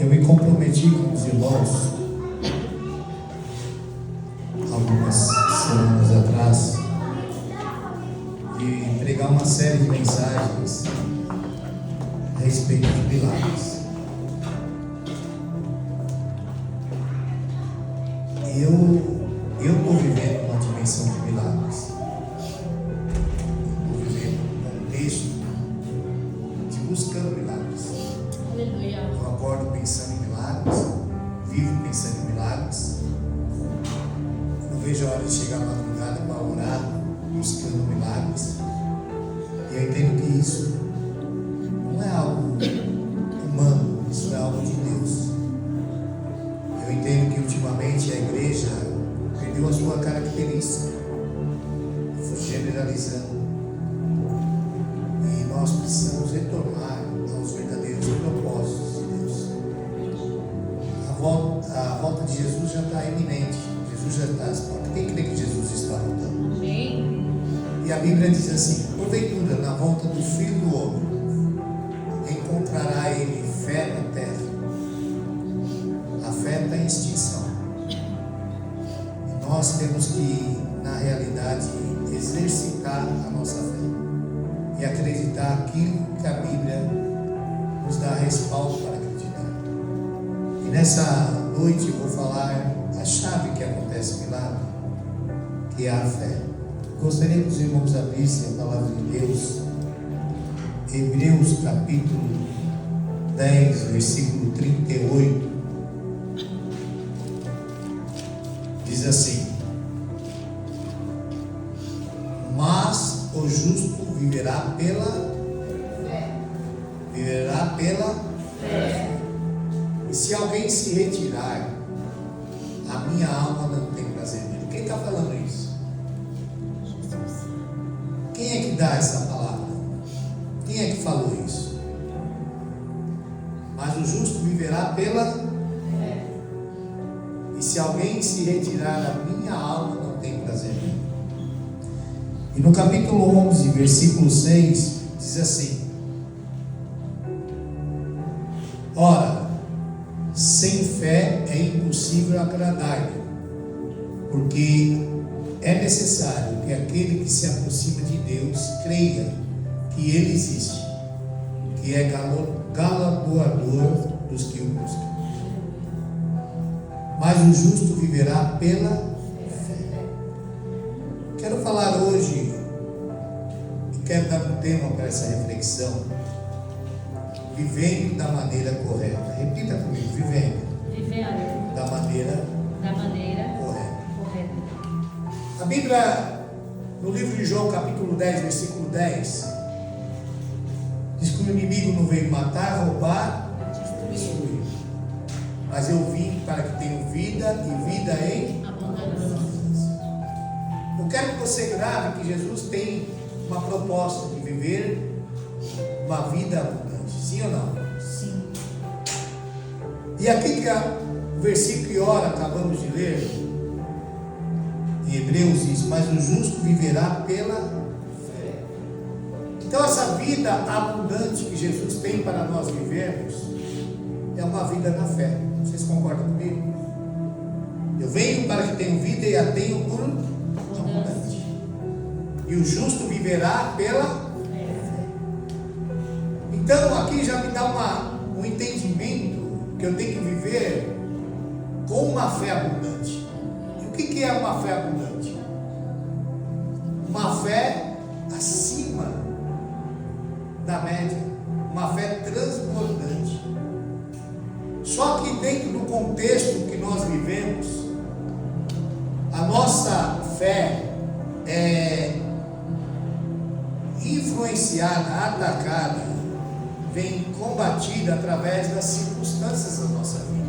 Eu me comprometi com os irmãos algumas semanas atrás de pregar uma série de mensagens a respeito de milagres. Eu estou vivendo uma dimensão de milagres. Estou vivendo um contexto de buscando milagres. Aleluia. Eu acordo pensando em milagres, vivo pensando em milagres. Não vejo a hora de chegar à madrugada para orar, buscando milagres. E eu entendo que isso não é algo humano, isso é algo de Deus. Eu entendo que ultimamente a igreja perdeu a sua característica, generalizando. E nós precisamos retornar aos verdadeiros propósitos de Deus. A volta de Jesus já está iminente. Jesus já está às portas. Quem crê que Jesus está voltando? Amém. E a Bíblia diz assim: porventura, na volta do Filho do Homem, encontrará ele fé na terra. A fé está em extinção. E nós temos que, na realidade, exercitar a nossa fé e acreditar aquilo que a Bíblia nos dá respaldo para acreditar. E nessa noite eu vou falar a chave que acontece milagre, que é a fé. Gostaria que os irmãos abrissem a palavra de Deus, Hebreus capítulo 10, versículo 38. Diz assim: mas o justo viverá pela fé. Viverá pela fé. E se alguém se retirar, a minha alma não tem prazer nele. Quem está falando isso? Quem é que dá essa palavra? Quem é que falou isso? Mas o justo viverá pela fé. E se alguém se retirar, a minha alma não tem prazer nele. E no capítulo 11, versículo 6, diz assim: ora, sem fé é impossível agradar-lhe, porque é necessário que aquele que se aproxima de Deus creia que Ele existe, que é galardoador dos que o buscam. Mas o justo viverá pela fé. Quero falar hoje, e quero dar um tema para essa reflexão: vivendo da maneira correta. Repita comigo: vivendo da maneira correta. A Bíblia, no livro de João, capítulo 10, versículo 10, diz que o inimigo não veio matar, roubar, destruir. Mas eu vim para que tenham vida e vida em abundância. Eu quero que você grave que Jesus tem uma proposta de viver uma vida abundante. Sim ou não? Sim. E aqui que o versículo que ora acabamos de ler, em Hebreus diz: mas o justo viverá pela fé. Então essa vida abundante que Jesus tem para nós vivermos é uma vida na fé. Vocês concordam comigo? Eu venho para que tenham vida e a tenham por abundante. E o justo viverá pela fé. Então aqui já me dá um entendimento que eu tenho que viver com uma fé abundante. E o que é uma fé abundante? Uma fé acima da média, uma fé transbordante. Só que dentro do contexto que nós vivemos, a nossa fé é influenciada, atacada, vem combatida através das circunstâncias da nossa vida.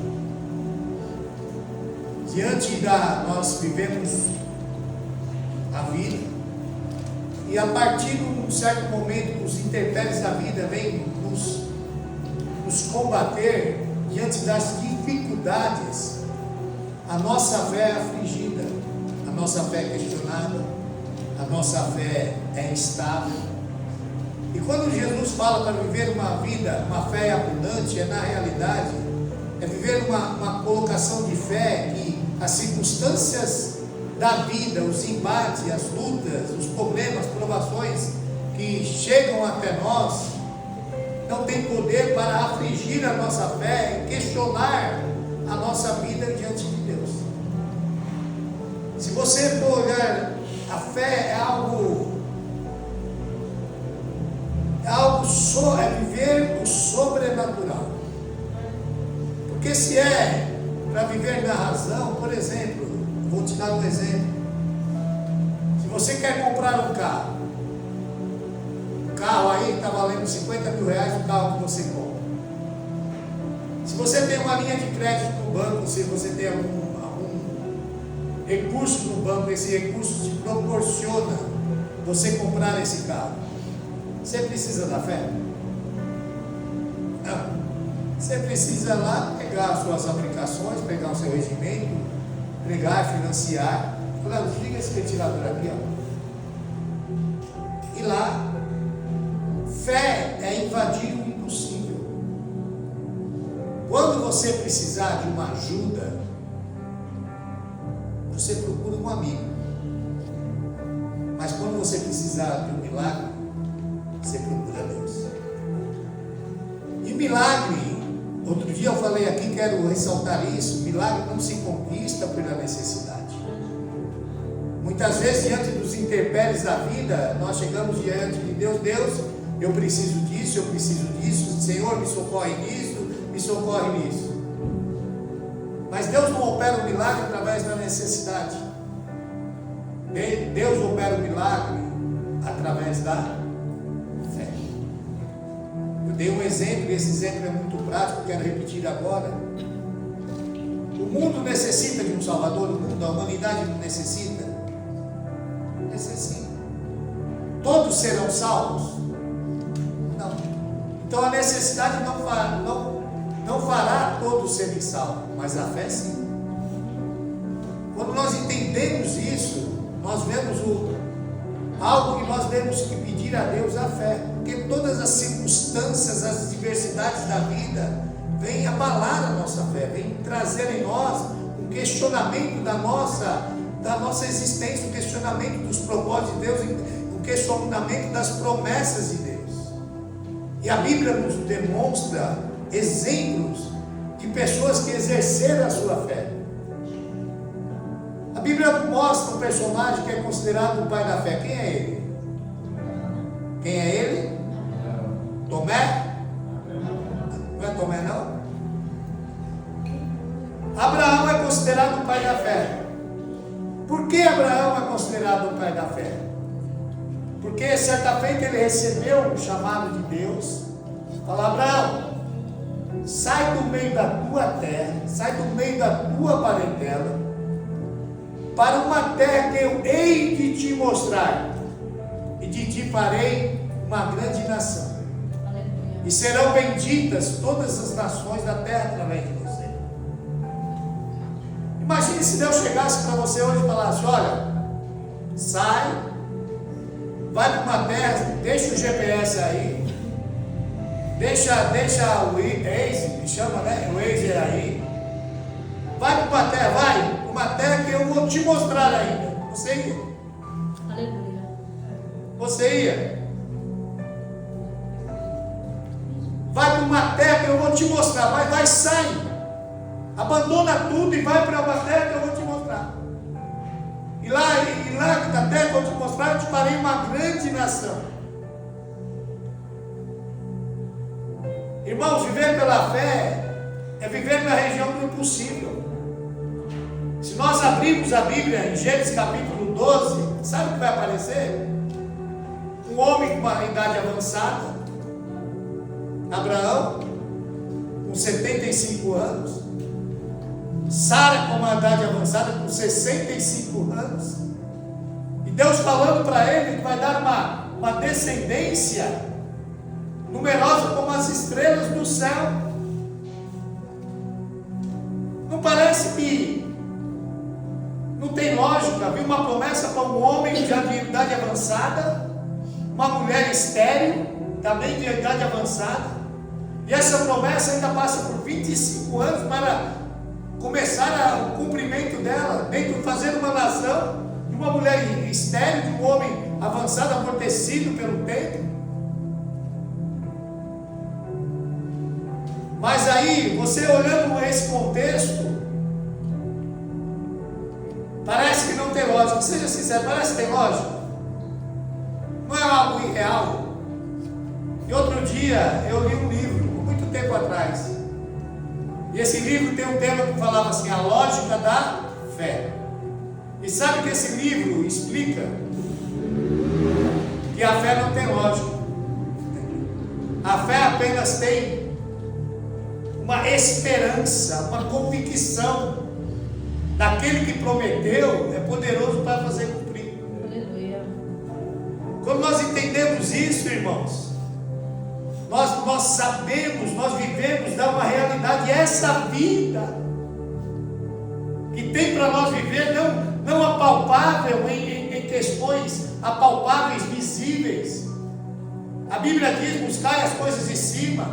Nós vivemos a vida, e a partir de um certo momento, os intempéries da vida vêm nos combater diante das dificuldades. A nossa fé é afligida, a nossa fé é questionada, a nossa fé é instável. E quando Jesus fala para viver uma vida, uma fé abundante, é na realidade é viver uma colocação de fé que as circunstâncias da vida, os embates, as lutas, os problemas, provações que chegam até nós, não tem poder para afligir a nossa fé e questionar a nossa vida diante de Deus. Se você for olhar, a fé é viver o sobrenatural. Porque se é para viver na razão, por exemplo, vou te dar um exemplo. Se você quer comprar um carro, o carro aí está valendo 50 mil reais o carro que você compra. Se você tem uma linha de crédito no banco, se você tem algum recurso no banco, esse recurso te proporciona você comprar esse carro. Você precisa da fé? Não. Você precisa lá pegar as suas aplicações, pegar o seu regimento, pegar, financiar. Falar, liga esse ventilador aqui, ó. E lá, fé é invadir o impossível. Quando você precisar de uma ajuda, você procura um amigo. Mas quando você precisar de um milagre, você procura Deus. E milagre, outro dia eu falei aqui, quero ressaltar isso, milagre não se conquista pela necessidade. Muitas vezes, diante dos intempéries da vida, nós chegamos diante de Deus, Deus, eu preciso disso, Senhor, me socorre nisso, me socorre nisso. Mas Deus não opera o milagre através da necessidade. Deus opera o milagre através da fé. Eu dei um exemplo, e esse exemplo é muito prático, quero repetir agora. O mundo necessita de um Salvador, a humanidade não necessita? Necessita. Todos serão salvos? Não. Então a necessidade não fará todos serem salvos, mas a fé sim. Quando nós entendemos isso, nós vemos algo que nós temos que pedir a Deus, a fé, porque todas as circunstâncias, as diversidades da vida vêm abalar a nossa fé, vêm trazer em nós um questionamento da nossa existência, um questionamento dos propósitos de Deus, um questionamento das promessas de Deus. E a Bíblia nos demonstra exemplos de pessoas que exerceram a sua fé. A Bíblia mostra um personagem que é considerado o pai da fé. Quem é ele? Quem é ele? Tomé? Não é Tomé não? Abraão é considerado o pai da fé. Por que Abraão é considerado o pai da fé? Porque certa feita ele recebeu um chamado de Deus. Fala, Abraão, sai do meio da tua terra, sai do meio da tua parentela, para uma terra que eu hei de te mostrar, e de ti farei uma grande nação. E serão benditas todas as nações da terra através de você. Imagine se Deus chegasse para você hoje e falasse, olha, sai, vai para uma terra, deixa o GPS aí, deixa o Waze, me chama, né? O Waze aí, vai para uma terra que eu vou te mostrar ainda. Você ia? Aleluia. Você ia? Vai para uma terra que eu vou te mostrar. Vai, sai. Abandona tudo e vai para uma terra que eu vou te mostrar. E lá na terra que eu vou te mostrar, eu te farei uma grande nação. Irmãos, viver pela fé é viver na região do impossível. Se nós abrirmos a Bíblia em Gênesis capítulo 12, sabe o que vai aparecer? Um homem com uma idade avançada, Abraão, com 75 anos, Sara com uma idade avançada, com 65 anos, e Deus falando para ele que vai dar uma descendência numerosa como as estrelas do céu. Não parece que não tem lógica? Havia uma promessa para um homem já de idade avançada, uma mulher estéril, também de idade avançada, E essa promessa ainda passa por 25 anos para começar o cumprimento dela, dentro fazendo uma nação de uma mulher estéril, de um homem avançado, amortecido pelo tempo. Mas aí, você olhando esse contexto, parece que não tem lógica. Seja sincero, parece que tem lógica. Não é algo irreal. E outro dia eu li um livro, muito tempo atrás. E esse livro tem um tema que falava assim, a lógica da fé. E sabe que esse livro explica que a fé não tem lógica. A fé apenas tem uma esperança, uma convicção daquele que prometeu é poderoso para fazer cumprir. Aleluia. Quando nós entendemos isso, irmãos, nós sabemos, nós vivemos da uma realidade, e essa vida que tem para nós viver, não apalpável em questões apalpáveis, visíveis. A Bíblia diz: buscai as coisas de cima,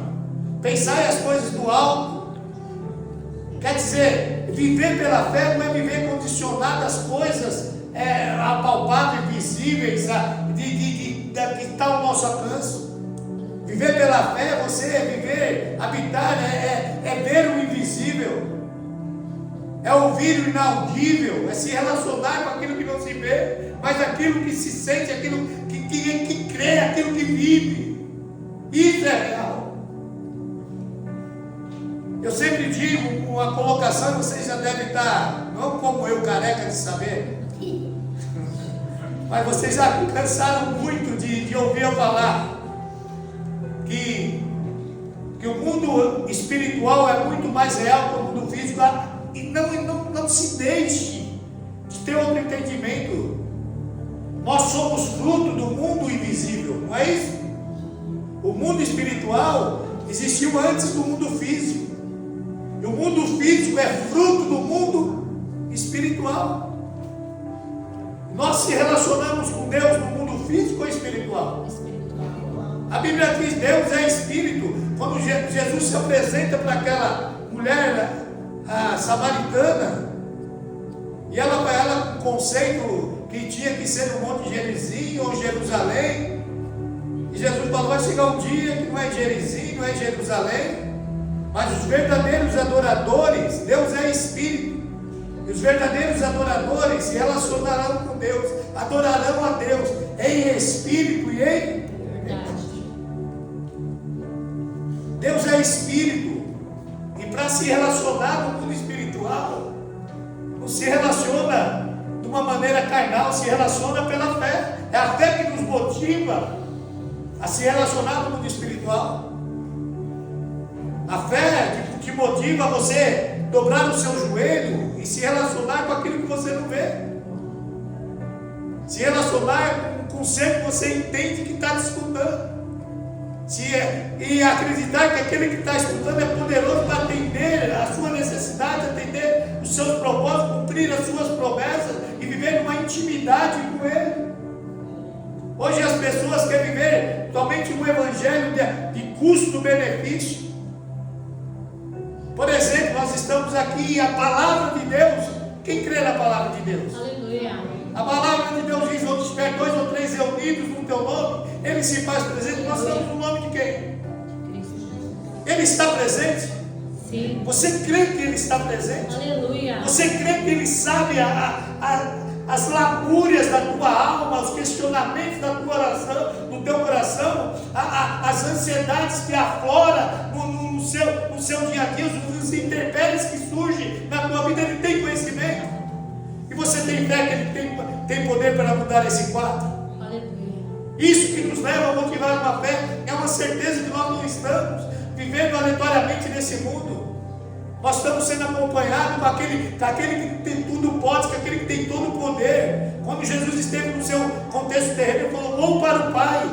pensai as coisas do alto. Quer dizer, viver pela fé não é viver condicionado às coisas apalpáveis, visíveis, que está ao nosso alcance. Viver pela fé é você viver, habitar, é ver o invisível, é ouvir o inaudível, é se relacionar com aquilo que não se vê, mas aquilo que se sente, aquilo que crê, aquilo que vive. Isso é real. Eu sempre digo uma colocação, vocês já devem estar, não como eu, careca de saber, mas vocês já cansaram muito de ouvir eu falar que o mundo espiritual é muito mais real que o mundo físico, e não se deixe de ter outro entendimento. Nós somos fruto do mundo invisível, não é isso? O mundo espiritual existiu antes do mundo físico, e o mundo físico é fruto do mundo espiritual. Nós se relacionamos com Deus no mundo físico ou espiritual? A Bíblia diz: Deus é Espírito. Quando Jesus se apresenta para aquela mulher, a samaritana, e ela com o conceito que tinha que ser no Monte Gerizim ou Jerusalém, e Jesus falou: vai chegar um dia que não é Gerizim, não é Jerusalém, mas os verdadeiros adoradores, Deus é Espírito, e os verdadeiros adoradores se relacionarão com Deus, adorarão a Deus em Espírito e em verdade. Deus é Espírito, e para se relacionar no mundo espiritual, não se relaciona de uma maneira carnal, se relaciona pela fé. É a fé que nos motiva a se relacionar no mundo espiritual. A fé que motiva você dobrar o seu joelho e se relacionar com aquilo que você não vê, se relacionar com o ser que você entende que está te escutando, e acreditar que aquele que está escutando é poderoso para atender a sua necessidade, atender os seus propósitos, cumprir as suas promessas e viver uma intimidade com Ele. Hoje as pessoas querem viver somente um evangelho de custo-benefício. Por exemplo, nós estamos aqui e a palavra de Deus, quem crê na palavra de Deus? Aleluia. A palavra de Deus diz: onde estiver 2 ou 3 reunidos no teu nome, Ele se faz presente. Nós estamos no nome de quem? Ele está presente? Sim. Você crê que Ele está presente? Aleluia. Você crê que Ele sabe as lamúrias da tua alma, os questionamentos da tua oração, no teu coração, as ansiedades que aflora no seu dia a dia, os intempéries que surgem na tua vida? Ele tem conhecimento. E você tem fé que Ele tem poder para mudar esse quadro? Aleluia. Isso que nos leva a motivar uma fé, é uma certeza que nós não estamos vivendo aleatoriamente nesse mundo. Nós estamos sendo acompanhados com aquele que tem tudo pode, com aquele que tem todo o poder. Quando Jesus esteve no seu contexto terreno, Ele falou: vou para o Pai,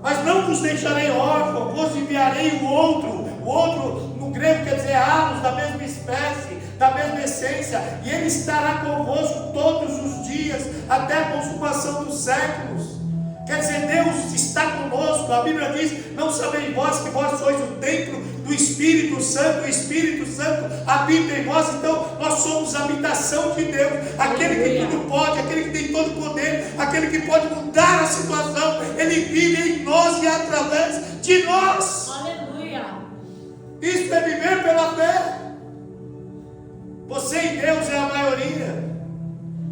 mas não vos deixarei órfãos, vos enviarei o outro. O outro no grego quer dizer anos, da mesma espécie, da mesma essência, e Ele estará convosco todos os dias, até a consumação dos séculos. Quer dizer, Deus está conosco. A Bíblia diz: não sabeis vós que vós sois o templo do Espírito Santo, o Espírito Santo habita em vós. Então nós somos a habitação de Deus, aquele que tudo pode, aquele que tem todo o poder, aquele que pode mudar a situação. Ele vive em nós e através de nós. Aleluia. Isso é viver pela fé. Você e Deus é a maioria.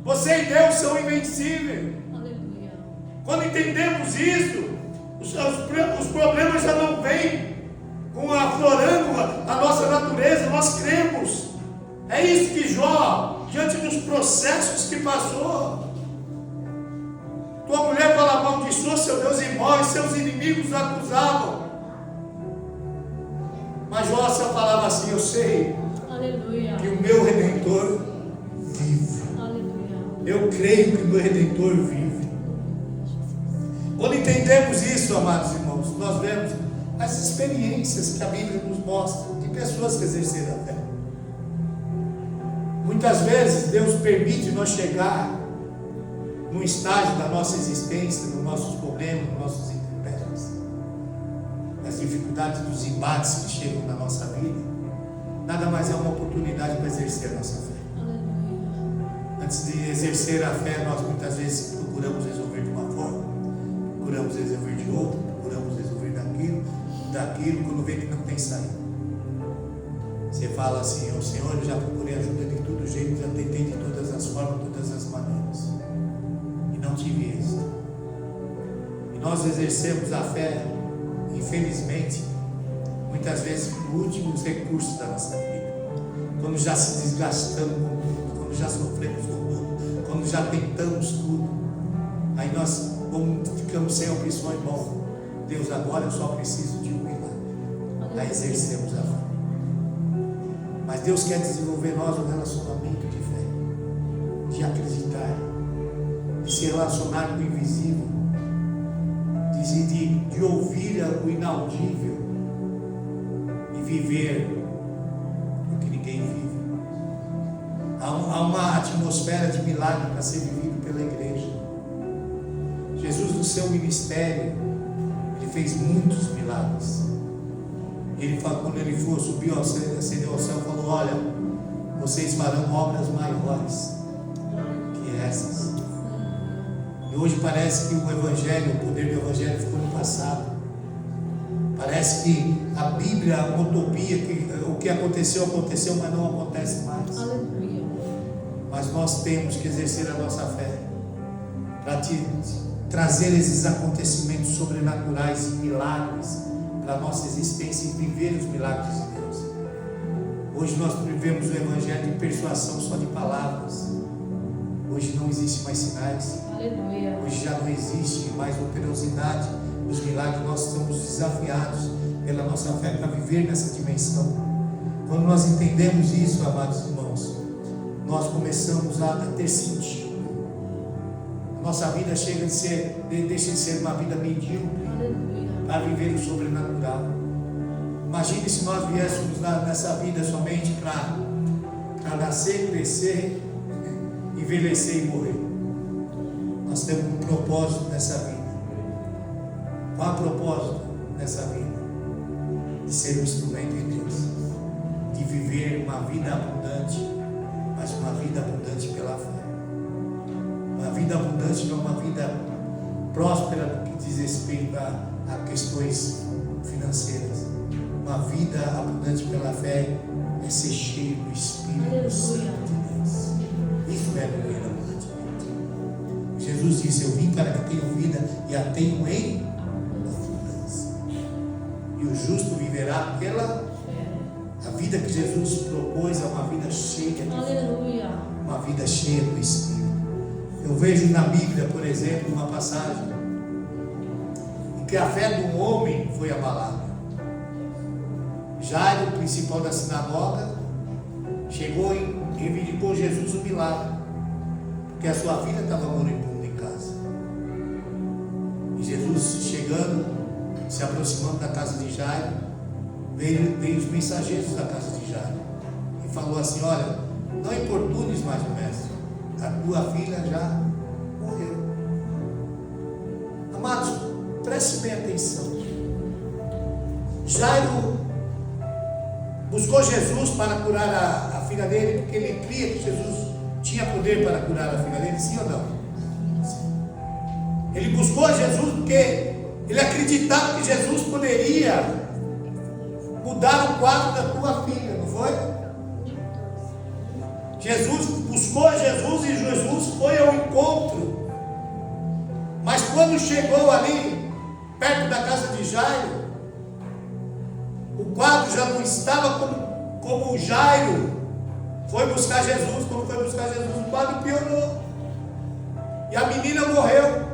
Você e Deus são invencíveis. Aleluia. Quando entendemos isso, os problemas já não vêm aflorando a nossa natureza. Nós cremos. É isso que Jó, diante dos processos que passou, tua mulher fala: amaldiçoa seu Deus e morre, seus inimigos o acusavam. Mas Jó só falava assim: eu sei, aleluia, que o meu Redentor vive. Aleluia. Eu creio que o meu Redentor vive. Quando entendemos isso, amados irmãos, nós vemos as experiências que a Bíblia nos mostra de pessoas que exerceram a fé. Muitas vezes Deus permite nós chegar num estágio da nossa existência, nos nossos problemas, nos nossos intempéries, as dificuldades, dos embates que chegam na nossa vida. Nada mais é uma oportunidade para exercer a nossa fé. Aleluia. Antes de exercer a fé, nós muitas vezes procuramos resolver de uma forma, procuramos resolver de outra, procuramos resolver daquilo, quando vê que não tem saída. Você fala assim: o Senhor, eu já procurei ajuda de todo jeito, já tentei de todas as formas, todas as maneiras, e não tive êxito. E nós exercemos a fé, infelizmente, muitas vezes o último recurso da nossa vida, quando já se desgastamos com tudo, quando já sofremos com tudo, quando já tentamos tudo, aí nós ficamos sem opções. Bom, Deus, agora eu só preciso de um milagre. Aí exercemos a fé. Mas Deus quer desenvolver em nós um relacionamento de fé, de acreditar, de se relacionar com o invisível, de ouvir o inaudível e viver o que ninguém vive. Há uma atmosfera de milagre para ser vivido pela igreja. Jesus, no seu ministério, ele fez muitos milagres. Ele falou, quando ele subiu ao céu, ascendeu ao céu, falou: olha, vocês farão obras maiores que essas. E hoje parece que o Evangelho, o poder do Evangelho ficou no passado. Parece que a Bíblia é uma utopia, que o que aconteceu, mas não acontece mais. Aleluia. Mas nós temos que exercer a nossa fé para trazer esses acontecimentos sobrenaturais e milagres para a nossa existência e viver os milagres de Deus. Hoje nós vivemos o Evangelho de persuasão só de palavras. Hoje não existe mais sinais. Aleluia. Hoje já não existe mais operosidade dos milagres. Nós estamos desafiados pela nossa fé para viver nessa dimensão. Quando nós entendemos isso, amados irmãos, nós começamos a ter sentido. A nossa vida deixa de ser uma vida medíocre. Aleluia. Para viver o sobrenatural. Imagine se nós viéssemos nessa vida somente para nascer, crescer, envelhecer e morrer. Nós temos um propósito nessa vida. Qual é o propósito nessa vida? De ser um instrumento de Deus, de viver uma vida abundante, mas uma vida abundante pela fé. Uma vida abundante não é uma vida próspera no que diz respeito a questões financeiras. Uma vida abundante pela fé é ser cheio do Espírito Santo de Deus. Isso é viver abundantemente. Jesus disse: eu vim para que tenham vida e a tenham em abundância. E o justo viverá pela fé. A vida que Jesus propôs é uma vida cheia de fé, uma vida cheia do Espírito. Eu vejo na Bíblia, por exemplo, uma passagem que a fé do homem foi abalada. Jairo, o principal da sinagoga, chegou e reivindicou Jesus o milagre, porque a sua filha estava moribunda em casa. E Jesus, chegando, se aproximando da casa de Jairo, veio os mensageiros da casa de Jairo e falou assim: olha, não importunes mais o mestre, a tua filha já morreu. A Amados, preste bem atenção. Jairo buscou Jesus para curar a filha dele, porque ele cria que Jesus tinha poder para curar a filha dele, sim ou não? Sim. Ele buscou Jesus porque ele acreditava que Jesus poderia mudar o quadro da tua filha, não foi? Jesus buscou Jesus e Jesus foi ao encontro. Mas quando chegou ali, perto da casa de Jairo, o quadro já não estava como Jairo foi buscar Jesus. Quando foi buscar Jesus, o quadro piorou. E a menina morreu.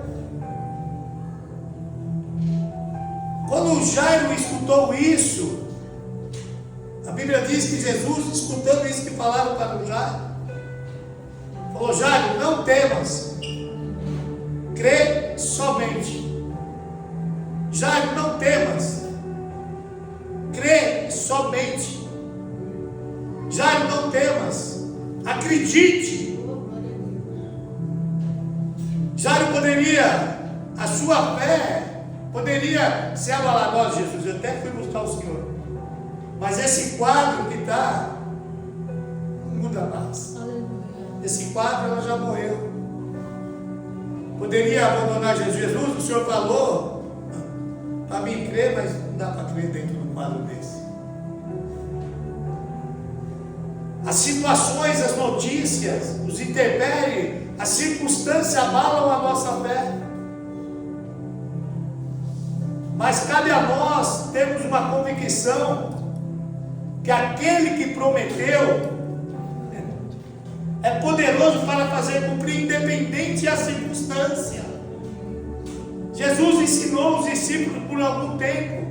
Quando Jairo escutou isso, a Bíblia diz que Jesus, escutando isso que falaram para o Jairo, falou: Jairo, não temas, crê somente. Jairo, não temas, crê somente. Jairo, não temas, acredite. Jairo poderia, a sua fé poderia se abalar. Nossa, Jesus, eu até fui buscar o Senhor, mas esse quadro que está, não muda mais. Esse quadro, ela já morreu. Poderia abandonar Jesus. Jesus, o Senhor falou para mim crer, mas não dá para crer dentro de um quadro desse. As situações, as notícias, os intempéries, as circunstâncias abalam a nossa fé. Mas cabe a nós termos uma convicção que aquele que prometeu é poderoso para fazer cumprir, independente da circunstância. Jesus ensinou os discípulos por algum tempo,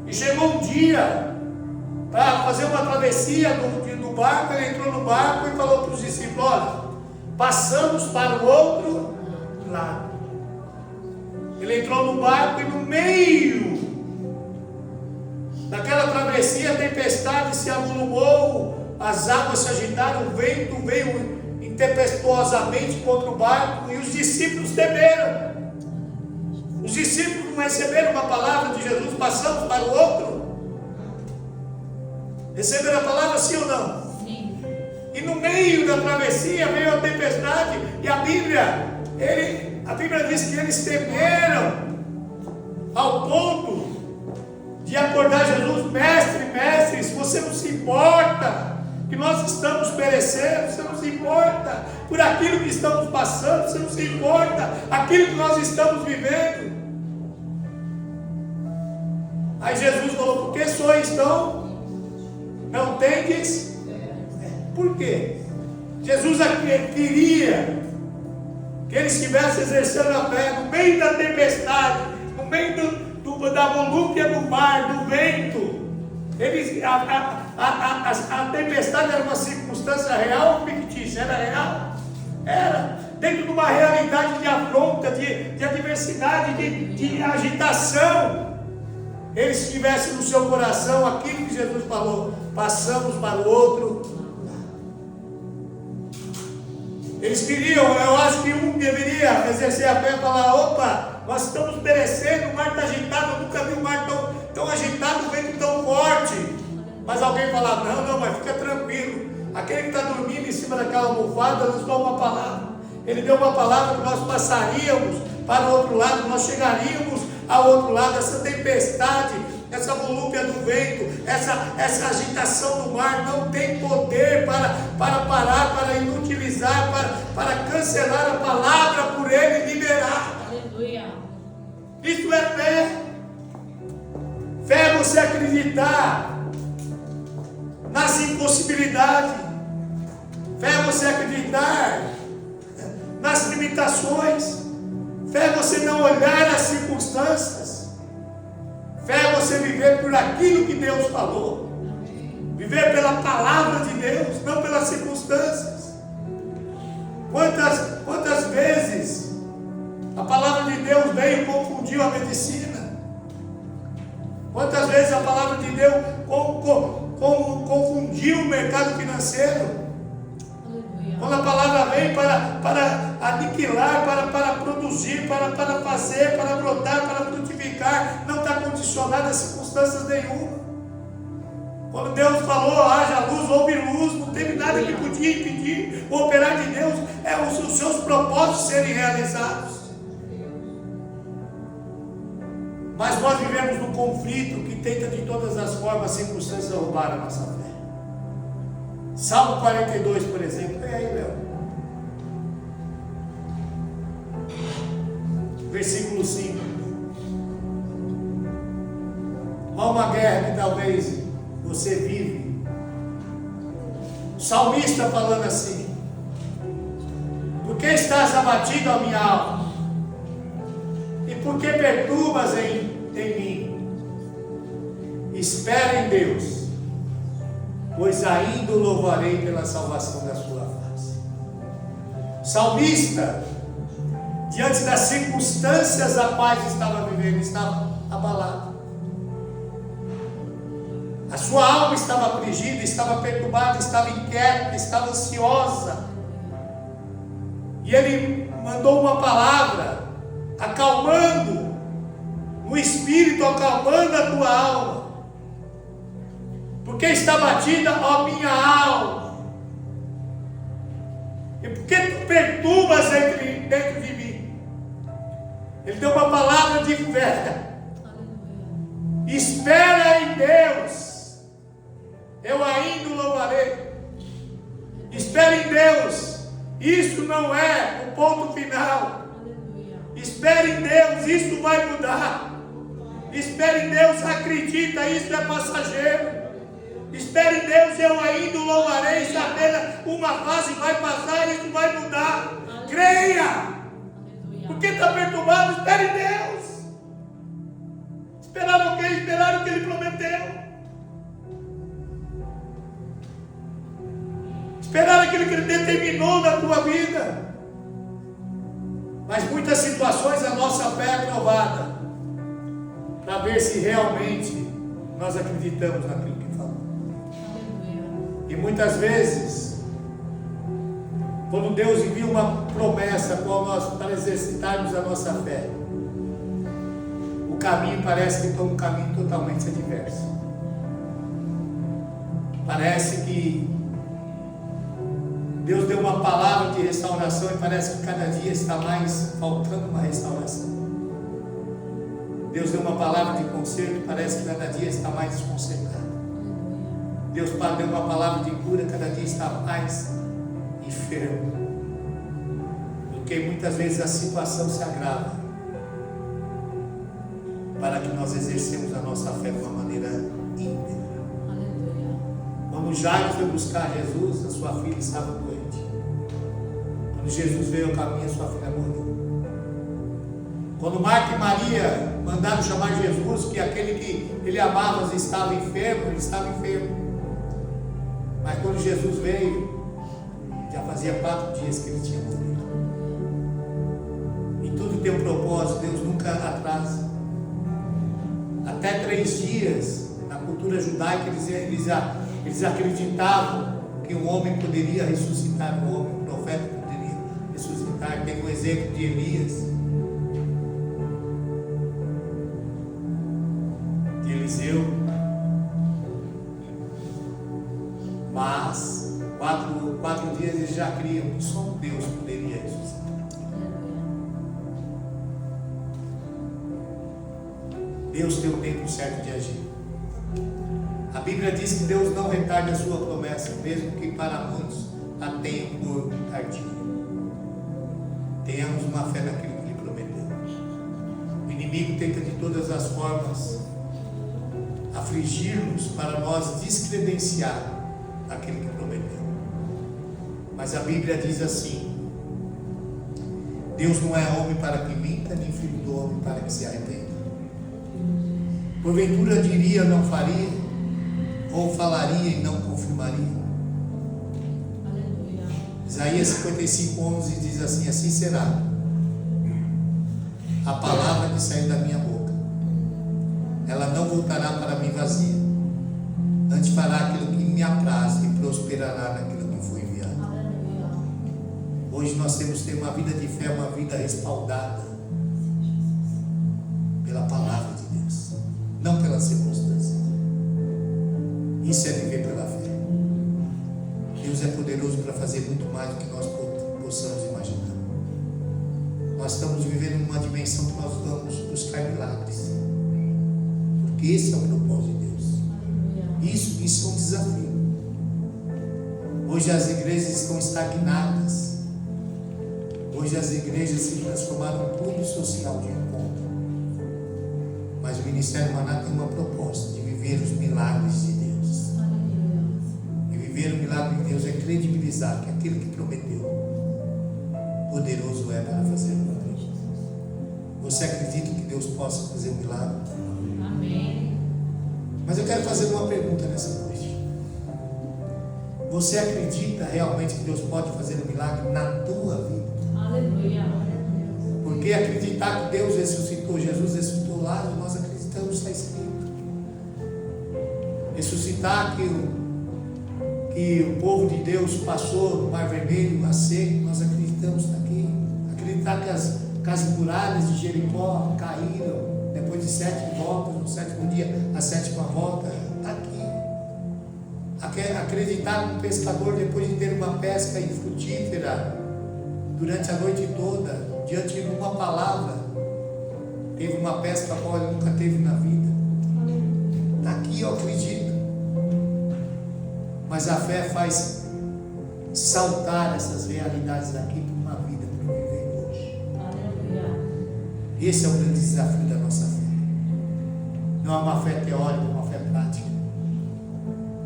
e chegou um dia para fazer uma travessia do barco. Ele entrou no barco e falou para os discípulos: olha, passamos para o outro lado. Ele entrou no barco e no meio daquela travessia a tempestade se avolumou, as águas se agitaram, o vento veio intempestuosamente contra o barco e os discípulos temeram. Os discípulos não receberam uma palavra de Jesus: passamos para o outro. Receberam a palavra, sim ou não? Sim. E no meio da travessia veio a tempestade, e a Bíblia diz que eles temeram ao ponto de acordar Jesus: mestre, se você não se importa que nós estamos perecendo, você não se importa por aquilo que estamos passando, você não se importa aquilo que nós estamos vivendo. Aí Jesus falou: por que sois tão? Não tendes? Por quê? Jesus queria que eles estivessem exercendo a fé no meio da tempestade, no meio da volúpia do mar, do vento. A tempestade era uma circunstância real ou fictícia? Era real? Era. Dentro de uma realidade de afronta, de adversidade, de agitação, eles tivessem no seu coração aquilo que Jesus falou: passamos para o outro. Eles queriam, eu acho que um deveria exercer a fé e falar: opa, nós estamos perecendo, o mar está agitado, eu nunca vi um mar tão agitado, o vento tão forte. Mas alguém falar: não, mas fica tranquilo, aquele que está dormindo em cima daquela almofada nos deu uma palavra. Ele deu uma palavra que nós passaríamos para o outro lado, nós chegaríamos ao outro lado. Essa tempestade, essa volúpia do vento, essa agitação do mar não tem poder para parar, para inutilizar, para cancelar a palavra por ele liberar. Aleluia. Isso é fé. Fé é você acreditar nas impossibilidades. Fé é você acreditar nas limitações. Fé é você não olhar as circunstâncias. Fé é você viver por aquilo que Deus falou. Viver pela palavra de Deus, não pelas circunstâncias. Quantas vezes a palavra de Deus veio e confundiu a medicina? Quantas vezes a palavra de Deus confundiu o mercado financeiro? Aleluia. Quando a palavra vem para aniquilar, para produzir, para fazer, para brotar, para frutificar, não está condicionada a circunstâncias nenhuma. Quando Deus falou, haja luz, houve luz, não teve nada que podia impedir o operar de Deus, os seus propósitos serem realizados. Mas nós vivemos num conflito que tenta de todas as formas, circunstâncias, roubar a nossa fé. Salmo 42, por exemplo, é aí, Léo. Versículo 5. Há uma guerra que talvez você vive. O salmista falando assim: por que estás abatido, a minha alma? E por que perturbas em mim? Espera em Deus, pois ainda o louvarei pela salvação da sua face. O salmista, diante das circunstâncias a quais estava vivendo, estava abalado. A sua alma estava afligida, estava perturbada, estava inquieta, estava ansiosa. E ele mandou uma palavra, acalmando o espírito, acalmando a tua alma. Porque está batida, ó minha alma? E por que tu perturbas dentro de mim? Ele deu uma palavra de fé. Espera em Deus, eu ainda o louvarei. Espera em Deus, isso não é o ponto final. Espere em Deus, isso vai mudar. Espere em Deus, acredita, isso é passageiro. Espere em Deus, eu ainda o louvarei. Isso apenas uma fase vai passar, isso vai mudar. Creia. Porque está perturbado, espere em Deus. Esperar o quê? Esperar o que Ele prometeu. Esperar aquilo que Ele determinou na tua vida. Mas muitas situações a nossa fé é provada para ver se realmente nós acreditamos naquilo que falamos. E muitas vezes, quando Deus envia uma promessa para exercitarmos a nossa fé, o caminho parece que é um caminho totalmente adverso. Parece que Deus deu uma palavra de restauração e parece que cada dia está mais faltando uma restauração. Deus deu uma palavra de conserto e parece que cada dia está mais desconcertado. Deus deu uma palavra de cura, cada dia está mais enfermo. Porque muitas vezes a situação se agrava para que nós exercemos a nossa fé de uma maneira íntegra. Quando Jairo foi buscar Jesus, a sua filha estava doente. Quando Jesus veio ao caminho, a sua filha morreu. Quando Marta e Maria mandaram chamar Jesus, que aquele que ele amava estava enfermo, ele estava enfermo. Mas quando Jesus veio, já fazia 4 dias que ele tinha morrido. E tudo tem um propósito, Deus nunca atrasa. Até 3 dias, na cultura judaica, eles acreditavam que um homem poderia ressuscitar um homem, um profeta poderia ressuscitar. Tem o exemplo de Elias, de Eliseu. Mas 4 dias eles já criam que só um Deus poderia ressuscitar. Deus tem o tempo certo de agir. A Bíblia diz que Deus não retarda a sua promessa, mesmo que para muitos a tenham por tardia. Tenhamos uma fé naquilo que Ele prometeu. O inimigo tenta de todas as formas afligir-nos para nós descredenciar aquilo que prometeu. Mas a Bíblia diz assim: Deus não é homem para que minta, nem filho do homem para que se arrependa. Porventura diria, não faria, ou falaria e não confirmaria. Aleluia. Isaías 55:11 diz assim: assim será a palavra que sair da minha boca, ela não voltará para mim vazia, antes fará aquilo que me apraz e prosperará naquilo que foi enviado. Aleluia. Hoje nós temos que ter uma vida de fé, uma vida respaldada pela palavra de Deus, não pelas circunstâncias. Isso é viver pela fé. Deus é poderoso para fazer muito mais do que nós possamos imaginar. Nós estamos vivendo numa dimensão que nós vamos buscar milagres, porque esse é o propósito de Deus. Isso é um desafio. Hoje as igrejas estão estagnadas. Hoje as igrejas se transformaram em um clube social de encontro. Mas o Ministério Maná tem uma proposta de viver os milagres de Deus. E viver o milagre de Deus é credibilizar que aquele que prometeu, poderoso é para fazer o milagre. Você acredita que Deus possa fazer um milagre? Amém. Mas eu quero fazer uma pergunta nessa noite. Você acredita realmente que Deus pode fazer um milagre na tua vida? Aleluia. Porque acreditar que Deus ressuscitou, Jesus ressuscitou lá, nós acreditamos, está escrito. Ressuscitar que o povo de Deus passou no Mar Vermelho a seco, nós acreditamos, está aqui. Acreditar que as muralhas de Jericó caíram depois de 7 voltas, no 7º dia, a 7ª volta, está aqui. Acreditar que um pescador, depois de ter uma pesca infrutífera durante a noite toda, diante de uma palavra, teve uma pesca qual ele nunca teve na vida. Está aqui, eu acredito. Mas a fé faz saltar essas realidades aqui para uma vida para viver hoje. Aleluia. Esse é o grande desafio da nossa fé. Não é uma fé teórica, é uma fé prática.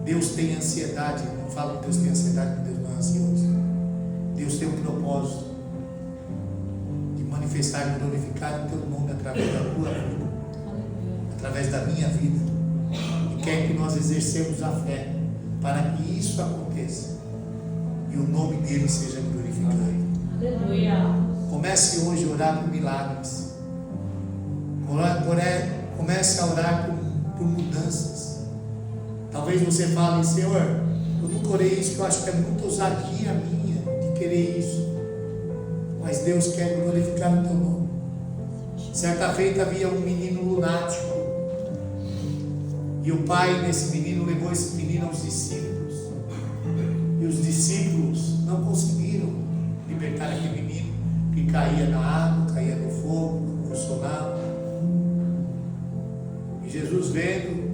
Deus tem ansiedade. Não falo que Deus tem ansiedade, porque Deus não é ansioso. Deus tem um propósito de manifestar e glorificar o teu nome através da tua vida, através da minha vida, e quer que nós exercemos a fé para que isso aconteça e o nome dele seja glorificado. Aleluia. Comece hoje a orar por milagres. Comece a orar por mudanças. Talvez você fale: Senhor, eu nunca orei isso, que eu acho que é muita ousadia minha de querer isso. Mas Deus quer glorificar o teu nome. Certa feita havia um menino lunático, e o pai desse menino levou esse menino aos discípulos, e os discípulos não conseguiram libertar aquele menino, que caía na água, caía no fogo, consolava. E Jesus, vendo,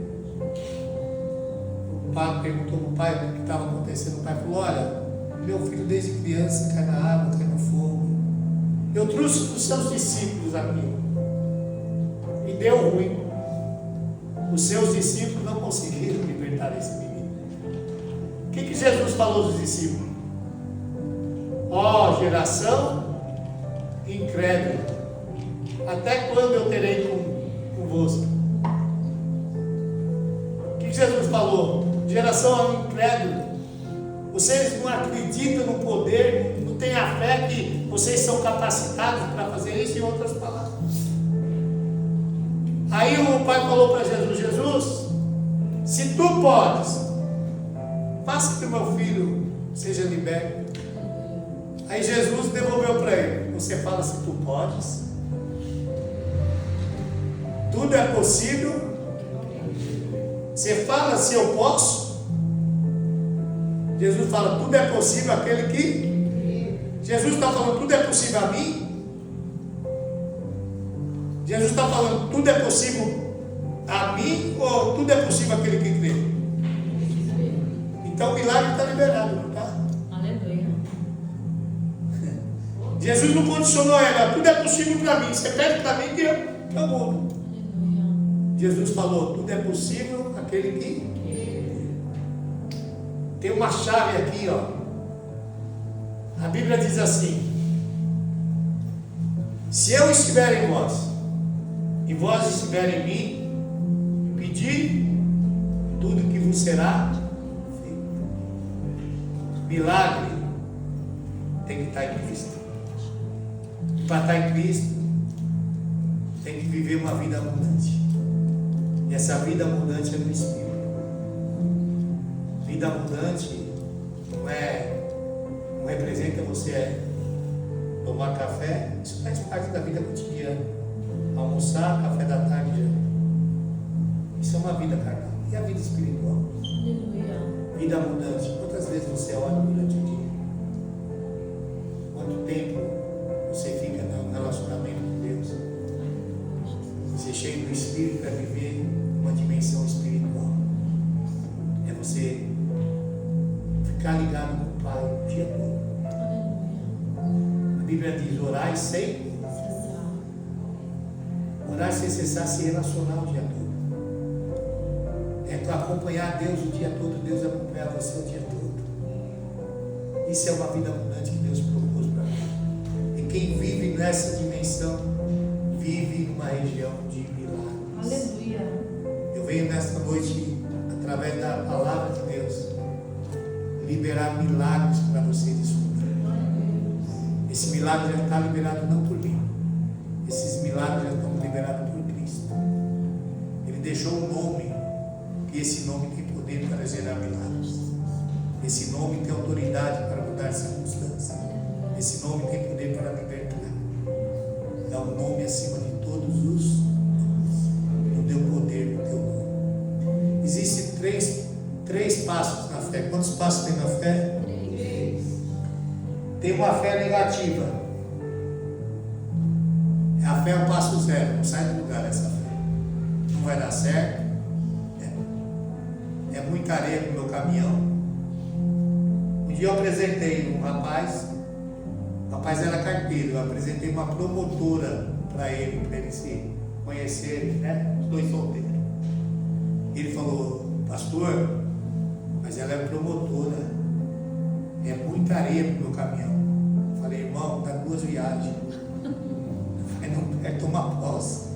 o pai perguntou para o pai o que estava acontecendo. O pai falou: olha, meu filho desde criança cai na água, cai no fogo. Eu trouxe os seus discípulos aqui e deu ruim. Os seus discípulos não conseguiram libertar esse menino. O que Jesus falou aos discípulos? Ó, geração incrédula, até quando eu terei convosco? O que Jesus falou? Geração incrédula, vocês não acreditam no poder, não têm a fé que vocês são capacitados para fazer isso, em outras palavras. Aí o pai falou para Jesus: Jesus, se tu podes, faça que o meu filho seja liberto. Aí Jesus devolveu para ele: você fala se tu podes? Tudo é possível. Você fala se eu posso? Jesus fala: tudo é possível aquele que... Jesus está falando: tudo é possível a mim? Jesus está falando: tudo é possível a mim, ou tudo é possível àquele que crê? Então o milagre está liberado, não está? Aleluia. Jesus não condicionou ela: tudo é possível para mim, você pede para mim que eu mudo. Jesus falou: tudo é possível àquele que... Tem uma chave aqui, ó. A Bíblia diz assim: se eu estiver em vós, e vós estiver em mim, pedi, tudo que vos será feito. Milagre tem que estar em Cristo. E para estar em Cristo, tem que viver uma vida abundante. E essa vida abundante é no Espírito. Vida abundante não representa você tomar café, isso faz parte da vida cotidiana. Almoçar, café da tarde, isso é uma vida carnal. E a vida espiritual? Aleluia. Vida abundante. Quantas vezes você ora durante o dia? Quanto tempo você fica no relacionamento com Deus? Você cheio do Espírito para viver uma dimensão espiritual. É você ficar ligado com o Pai o dia todo. A Bíblia diz: orar sem Cessar. orar sem cessar, se relacionar o dia todo. É acompanhar Deus o dia todo, Deus acompanhar você o dia todo. Isso é uma vida abundante que Deus propôs para nós. E quem vive nessa dimensão, vive numa região de milagres. Aleluia. Eu venho nesta noite, através da palavra de Deus, liberar milagres para você descobrir. Esse milagre já está liberado não por mim. Esses milagres já estão liberados por Cristo. Ele deixou um nome, e esse nome tem poder para gerar milagres. Esse nome tem autoridade para mudar circunstâncias. Esse nome tem poder para libertar. É um nome acima de todos os nomes. Eu dei o poder do teu nome. Existem três passos na fé. Quantos passos tem na fé? 3. Tem uma fé negativa. A fé é o passo zero. Não sai do lugar essa fé. Não vai dar certo. É muita areia no meu caminhão. Um dia eu apresentei um rapaz. O rapaz era carteiro. Eu apresentei uma promotora para ele se conhecerem, né? Os dois solteiros. Ele falou: pastor, mas ela é promotora. É muita areia no meu caminhão. Eu falei: irmão, dá 2 viagens. Aí não quer tomar posse.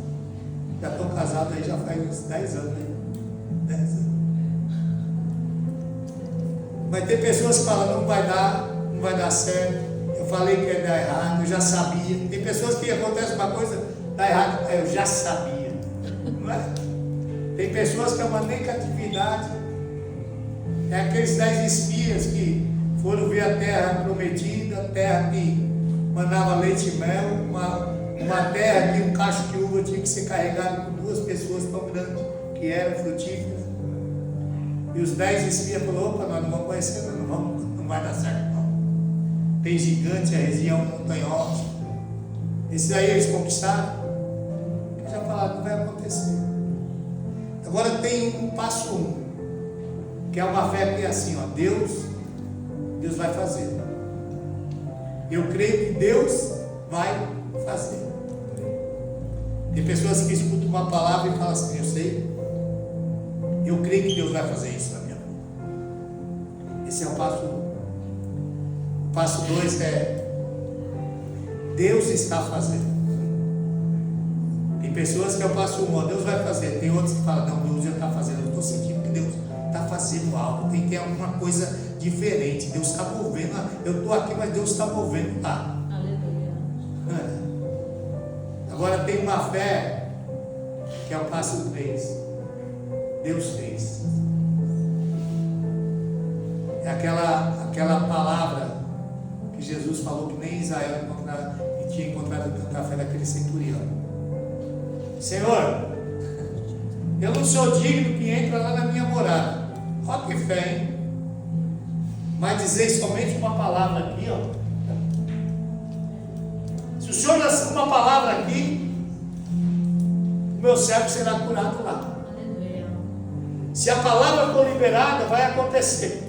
Já estou casado aí já faz uns 10 anos, né? 10 anos. Mas tem pessoas que falam: não vai dar certo. Eu falei que ia dar errado, eu já sabia. Tem pessoas que acontece uma coisa, dá errado, eu já sabia. Não é? Tem pessoas que é uma negatividade. É aqueles 10 espias que foram ver a terra prometida, a terra que mandava leite e mel, uma terra que um cacho de uva tinha que ser carregado por 2 pessoas tão grandes, que era frutífera. E os 10 espias falaram: opa, nós não vamos conhecer, não vai dar certo não. Tem gigante, a região montanhosa. Esses aí eles conquistaram. Eu já falaram: não vai acontecer. Agora tem um passo 1, que é uma fé que é assim, ó: Deus vai fazer. Eu creio que Deus vai fazer. Tem pessoas que escutam uma palavra e falam assim: eu creio que Deus vai fazer isso na minha vida. Esse é o passo 1. O passo 2 é: Deus está fazendo. Tem pessoas que é o passo 1, Deus vai fazer. Tem outros que falam: não, Deus já está fazendo. Eu estou sentindo que Deus está fazendo algo. Tem que ter alguma coisa diferente. Deus está movendo. Eu estou aqui, mas Deus está movendo lá. Aleluia. Agora tem uma fé que é o passo 3. Deus fez. É aquela palavra que Jesus falou que nem Israel tinha encontrado tanta fé naquele centurião. Senhor, eu não sou digno que entra lá na minha morada. Olha que fé, hein? Mas dizer somente uma palavra aqui, ó. Se o Senhor lançar uma palavra aqui, o meu servo será curado lá. Aleluia. Se a palavra for liberada, vai acontecer.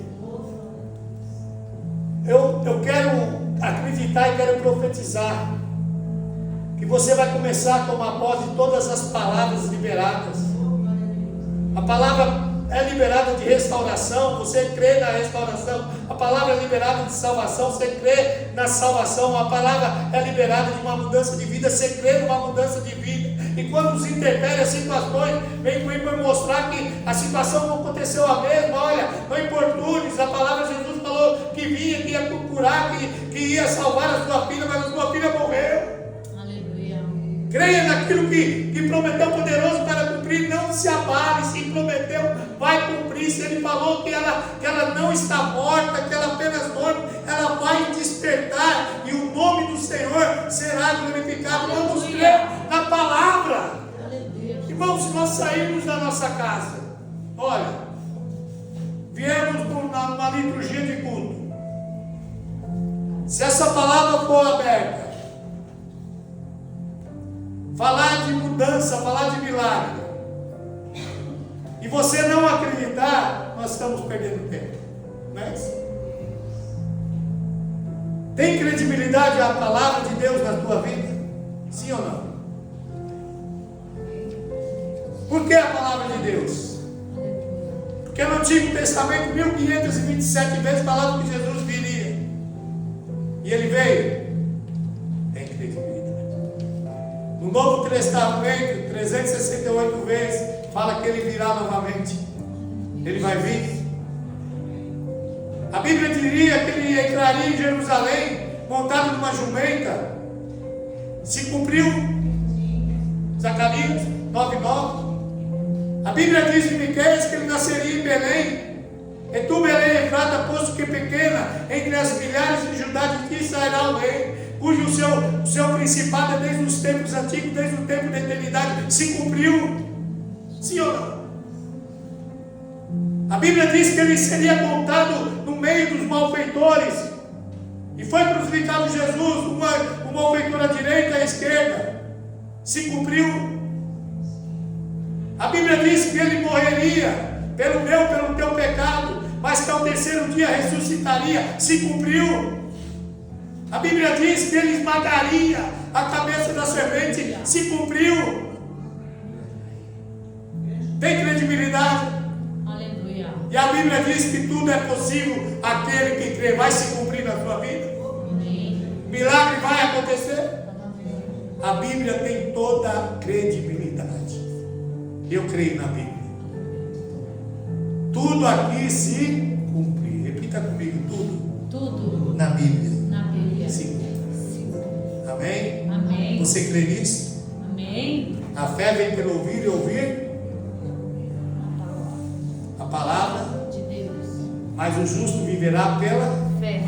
Eu quero acreditar e quero profetizar que você vai começar a tomar posse de todas as palavras liberadas. A palavra é liberada de restauração, você crê na restauração. A palavra é liberada de salvação, você crê na salvação. A palavra é liberada de uma mudança de vida, você crê numa mudança de vida. E quando nos interpele as situações, vem para mostrar que a situação não aconteceu a mesma. Olha, não importunes, a palavra de Jesus falou que vinha, que ia curar, que ia salvar a sua filha, mas a sua filha morreu. Creia naquilo que prometeu poderoso para cumprir, não se abale. Se prometeu, vai cumprir. Se ele falou que ela não está morta, que ela apenas dorme, ela vai despertar e o nome do Senhor será glorificado. Vamos crer na palavra. Irmãos, se nós sairmos da nossa casa, olha, viemos numa liturgia de culto, se essa palavra for aberta, falar de mudança, falar de milagre, e você não acreditar, nós estamos perdendo tempo, não é isso? Tem credibilidade a palavra de Deus na tua vida? Sim ou não? Por que a palavra de Deus? Porque no Antigo Testamento 1527 vezes falava que Jesus viria, e ele veio. Tem credibilidade. No Novo Testamento 368 vezes fala que ele virá novamente. Ele vai vir. A Bíblia diria que ele entraria em Jerusalém montado numa jumenta. Se cumpriu Zacarias 9:9. A Bíblia diz em Miqueias que ele nasceria em Belém. E tu, Belém, Efrata, posto que é pequena, entre as milhares de Judá, de ti sairá o rei, cujo o seu principado é desde os tempos antigos, desde o tempo da eternidade. Se cumpriu. Sim ou não? A Bíblia diz que ele seria montado no meio dos malfeitores. E foi crucificado Jesus, uma malfeitor à direita e à esquerda. Se cumpriu. A Bíblia diz que ele morreria pelo teu pecado, mas que ao terceiro dia ressuscitaria. Se cumpriu. A Bíblia diz que ele esmagaria a cabeça da serpente. Se cumpriu. Tem credibilidade? Aleluia. E a Bíblia diz que tudo é possível aquele que crê. Vai se cumprir na sua vida? Amém. Milagre vai acontecer? A Bíblia tem toda a credibilidade. Eu creio na Bíblia. Tudo aqui se cumprir. Repita comigo, Tudo na Bíblia na Bíblia. se cumpre. Amém? Amém. Você crê nisso? Amém. A fé vem pelo ouvir e ouvir a palavra, De Deus. mas o justo viverá pela... Fé.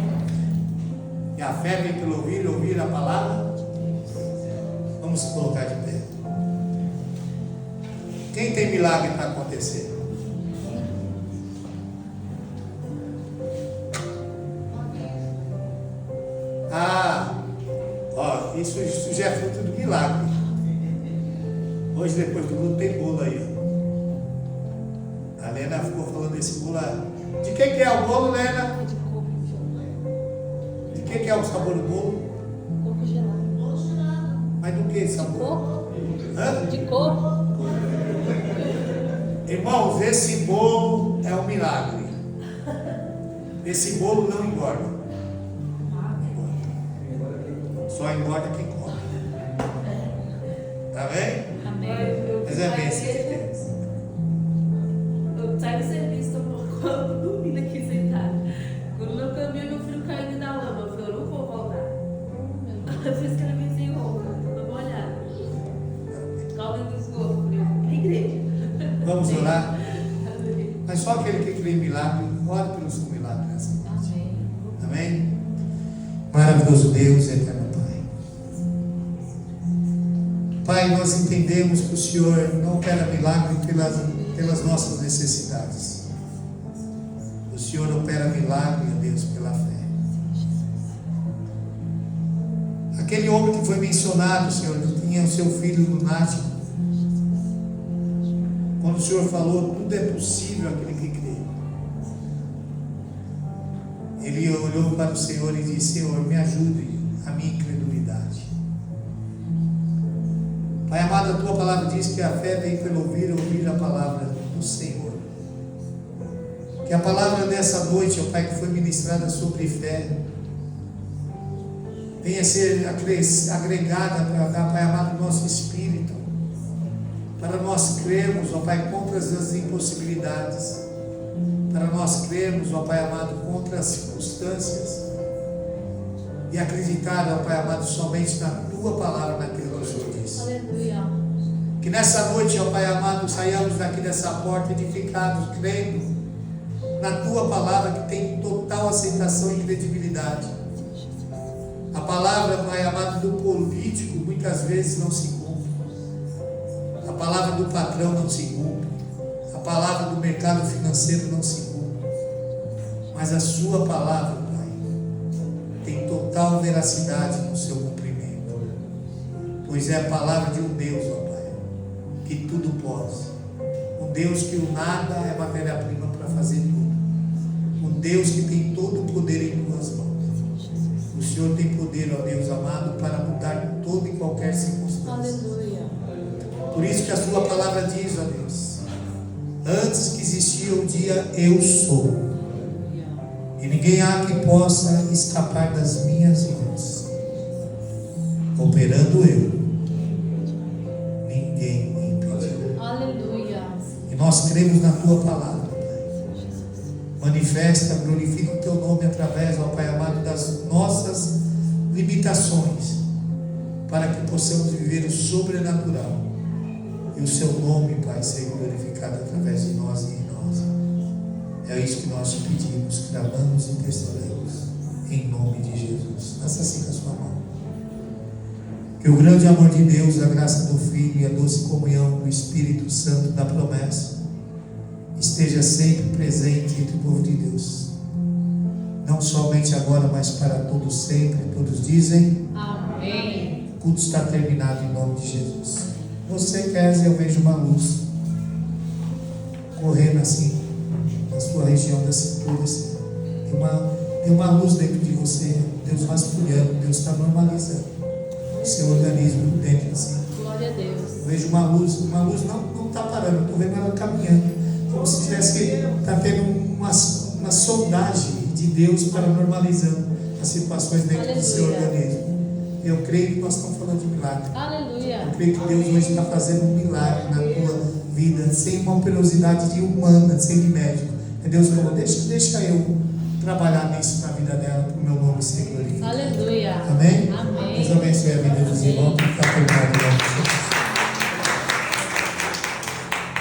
E a fé vem pelo ouvir e ouvir a palavra. Vamos se colocar de pé. Quem tem milagre para acontecer? Isso já é fruto do milagre. Hoje, depois do bolo, tem bolo aí. A Lena ficou falando desse bolo lá. De que é o bolo, Lena? De coco gelado. De que é o sabor do bolo? Coco gelado. Mas do que esse sabor? Coco. Hã? De coco. Irmãos, esse bolo é um milagre. Esse bolo não engorda. Só engorda quem come. Tá bem? Amém. Mas é bem certeza. Eu saí do serviço, tô dormindo aqui sentada. Quando eu caminho, meu filho caiu da lama. Eu falei, eu não vou voltar. Eu fiz que ele me ensinou, tô molhada. Calma do esgoto, na igreja. Vamos orar? Mas só aquele que crê em milagre, ore pelo seu milagre nessa noite. Amém. Amém? Maravilhoso Deus, eterno Pai. Pai, nós entendemos que o Senhor não opera milagre pelas nossas necessidades. O Senhor opera milagre, ó Deus, pela fé. Aquele homem que foi mencionado, Senhor, que tinha o seu filho lunático. Quando o Senhor falou, tudo é possível aquele que crê. Ele olhou para o Senhor e disse: Senhor, me ajude a minha incredulidade. Pai amado, a tua palavra diz que a fé vem pelo ouvir a palavra do Senhor. Que a palavra dessa noite, ó Pai, que foi ministrada sobre fé, venha ser agregada para, Pai amado, nosso espírito, para nós crermos, ó Pai, contra as impossibilidades, para nós crermos, ó Pai amado, contra as circunstâncias, e acreditar, ó Pai amado, somente na tua palavra, naquilo que o Senhor disse. Aleluia. Que nessa noite, ó Pai amado, saiamos daqui dessa porta edificados, crendo na tua palavra que tem total aceitação e credibilidade. A palavra, Pai amado, do político muitas vezes não se cumpre. A palavra do patrão não se cumpre. A palavra do mercado financeiro não se cumpre. Mas a sua palavra, Pai, tem total veracidade no seu cumprimento. Pois é a palavra de um Deus, ó Pai, que tudo pode. Um Deus que o nada é matéria-prima para fazer tudo. Um Deus que tem todo o poder em tuas mãos. O Senhor tem poder, ó Deus amado, para mudar toda e qualquer circunstância. Aleluia. Por isso que a sua palavra diz, ó Deus, antes que existia o dia, eu sou. E ninguém há que possa escapar das minhas mãos. Operando eu, ninguém me impediu. Aleluia. E nós cremos na tua palavra, Pai. Manifesta, glorifica o teu nome através, ó Pai amado, das nossas limitações, para que possamos viver o sobrenatural. E o seu nome, Pai, seja glorificado através de nós e em nós. É isso que nós te pedimos, clamamos e intercedemos, em nome de Jesus. Faça assim com a sua mão. Que o grande amor de Deus, a graça do Filho e a doce comunhão do Espírito Santo da promessa esteja sempre presente entre o povo de Deus. Não somente agora, mas para todos sempre. Todos dizem Amém. o culto está terminado em nome de Jesus. Você, Kézia, eu vejo uma luz correndo assim na sua região da cintura, assim. Tem uma luz dentro de você. Deus vasculhando, Deus está normalizando o seu organismo dentro assim. Glória a Deus. Eu vejo uma luz não está parando, estou vendo ela caminhando, como se tivesse está tendo uma sondagem de Deus para normalizando as situações dentro do seu organismo. Eu creio que nós estamos falando de milagre. Aleluia. Eu creio que Deus hoje está fazendo um milagre na tua vida, sem uma operosidade de humana, sem de médico. E Deus falou, deixa eu trabalhar nisso na vida dela, para o meu nome ser glorificado. Aleluia. Amém? Amém. Deus abençoe a vida dos irmãos que está terminado.